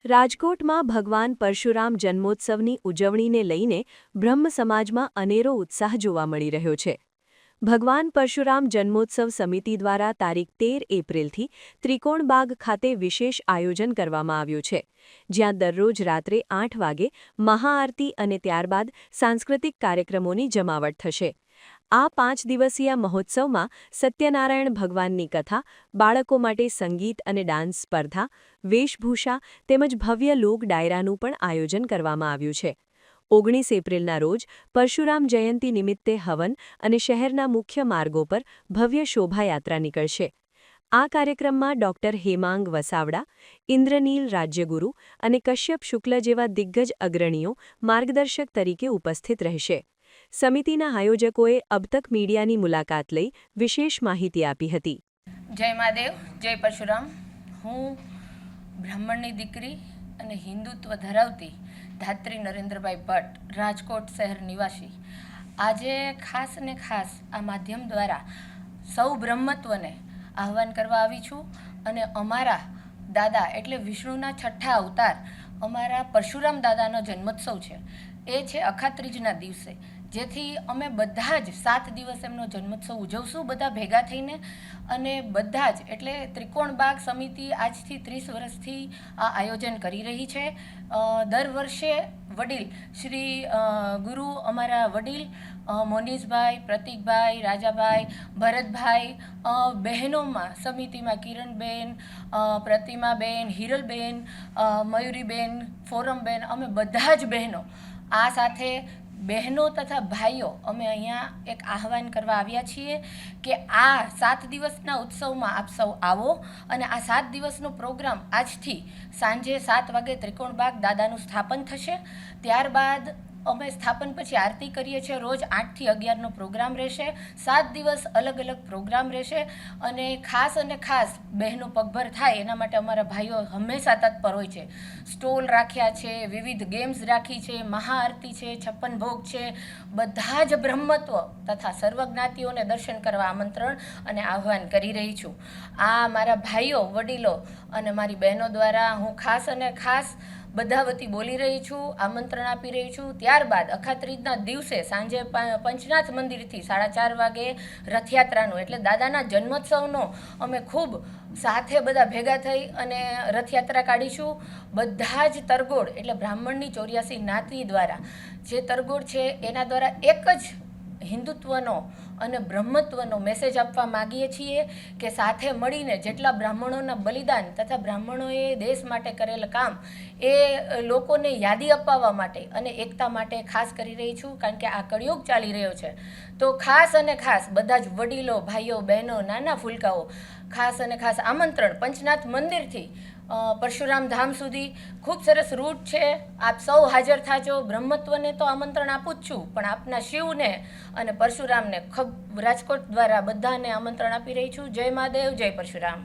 રાજકોટમાં ભગવાન પરશુરામ જન્મોત્સવની ઉજવણીને લઈને બ્રહ્મ સમાજમાં અનેરો ઉત્સાહ જોવા મળી રહ્યો છે. ભગવાન પરશુરામ જન્મોત્સવ સમિતિ દ્વારા તારીખ 13 એપ્રિલથી ત્રિકોણબાગ ખાતે વિશેષ આયોજન કરવામાં આવ્યું છે, જ્યાં દરરોજ રાત્રે 8 વાગે મહાઆરતી અને ત્યારબાદ સાંસ્કૃતિક કાર્યક્રમોની જમાવટ થશે. આ 5 દિવસીય મહોત્સવમાં સત્યનારાયણ ભગવાનની કથા, બાળકો માટે સંગીત અને ડાન્સ સ્પર્ધા, વેશભૂષા તેમજ ભવ્ય લોક ડાયરાનું પણ આયોજન કરવામાં આવ્યું છે. 19 એપ્રિલના રોજ પરશુરામ જયંતિ નિમિત્તે હવન અને શહેરના મુખ્ય માર્ગો પર ભવ્ય શોભાયાત્રા નીકળશે. આ કાર્યક્રમમાં ડોક્ટર હેમાંગ વસાવડા, ઇન્દ્રનીલ રાજ્યગુરુ અને કશ્યપ શુક્લ જેવા દિગ્ગજ અગ્રણીઓ માર્ગદર્શક તરીકે ઉપસ્થિત રહેશે. સમિતિના આયોજકોએ અબતક મીડિયાની મુલાકાત લઈ વિશેષ માહિતી આપી હતી. જય મહાદેવ, જય પરશુરામ. હું બ્રાહ્મણની દીકરી અને હિન્દુત્વ ધરાવતી ધાત્રી નરેન્દ્રભાઈ ભટ્ટ, રાજકોટ શહેર નિવાસી, આજે ખાસ ને ખાસ આ માધ્યમ દ્વારા સૌ બ્રહ્મત્વને આહ્વાન કરવા આવી છું. અને અમારા દાદા એટલે વિષ્ણુના છઠ્ઠા અવતાર અમારા પરશુરામ દાદાનો જન્મોત્સવ છે. એ છે અખાત્રીજના દિવસે, જેથી અમે બધા જ 7 દિવસ એમનો જન્મોત્સવ ઉજવશું, બધા ભેગા થઈને. અને બધા જ એટલે ત્રિકોણબાગ સમિતિ આજથી 30 વર્ષથી આ આયોજન કરી રહી છે. દર વર્ષે વડીલ શ્રી ગુરુ અમારા વડીલ મોનીષભાઈ, પ્રતિકભાઈ, રાજાભાઈ, ભરતભાઈ, બહેનોમાં સમિતિમાં કિરણબેન, પ્રતિમાબેન, હિરલબેન, મયુરીબેન, ફોરમબેન, અમે બધા જ બહેનો આ સાથે બહેનો તથા ભાઈઓ અમે અહીંયા એક આહ્વાન કરવા આવ્યા છીએ કે આ 7 દિવસના ઉત્સવમાં આપ સૌ આવો. અને આ 7 દિવસનો પ્રોગ્રામ આજથી સાંજે 7 વાગે ત્રિકોણબાગ દાદાનું સ્થાપન થશે. ત્યારબાદ અમે સ્થાપન પછી આરતી કરીએ છીએ. રોજ 8 થી 11નો પ્રોગ્રામ રહેશે. 7 દિવસ અલગ અલગ પ્રોગ્રામ રહેશે. અને ખાસ બહેનો પગભર થાય એના માટે અમારા ભાઈઓ હંમેશા તત્પર હોય છે. સ્ટોલ રાખ્યા છે, વિવિધ ગેમ્સ રાખી છે, મહાઆરતી છે, 56 ભોગ છે. બધા જ બ્રહ્મત્વ તથા સર્વજ્ઞાતિઓને દર્શન કરવા આમંત્રણ અને આહ્વાન કરી રહી છું. આ મારા ભાઈઓ, વડીલો અને મારી બહેનો દ્વારા હું ખાસ અને ખાસ બધા વતી બોલી રહી છું, આમંત્રણ આપી રહી છું. ત્યારબાદ અખાત્રીજના દિવસે સાંજે પંચનાથ મંદિરથી 4:30 વાગે રથયાત્રાનું એટલે દાદાના જન્મોત્સવનો અમે ખૂબ સાથે બધા ભેગા થઈ અને રથયાત્રા કાઢીશું. બધા જ તરગોળ એટલે બ્રાહ્મણની 84 જ્ઞાતિ દ્વારા જે તરગોળ છે એના દ્વારા એક જ હિન્દુત્વનો અને બ્રહ્મત્વનો મેસેજ આપવા માગીએ છીએ કે સાથે મળીને જેટલા બ્રાહ્મણોના બલિદાન તથા બ્રાહ્મણોએ દેશ માટે કરેલ કામ એ લોકોને યાદી અપાવવા માટે અને એકતા માટે ખાસ કરી રહી છું. કારણ કે આ કળિયુગ ચાલી રહ્યો છે, તો ખાસ અને ખાસ બધા જ વડીલો, ભાઈઓ, બહેનો, નાના ફૂલકાઓ ખાસ અને ખાસ આમંત્રણ. પંચનાથ મંદિરથી પરશુરામ ધામ સુધી ખૂબ સરસ રૂટ છે. આપ સૌ હાજર થાજો. બ્રહ્મત્વને તો આમંત્રણ આપું જ છું, પણ આપના શિવને અને પરશુરામને રાજકોટ દ્વારા બધાને આમંત્રણ આપી રહી છું. જય મહાદેવ, જય પરશુરામ.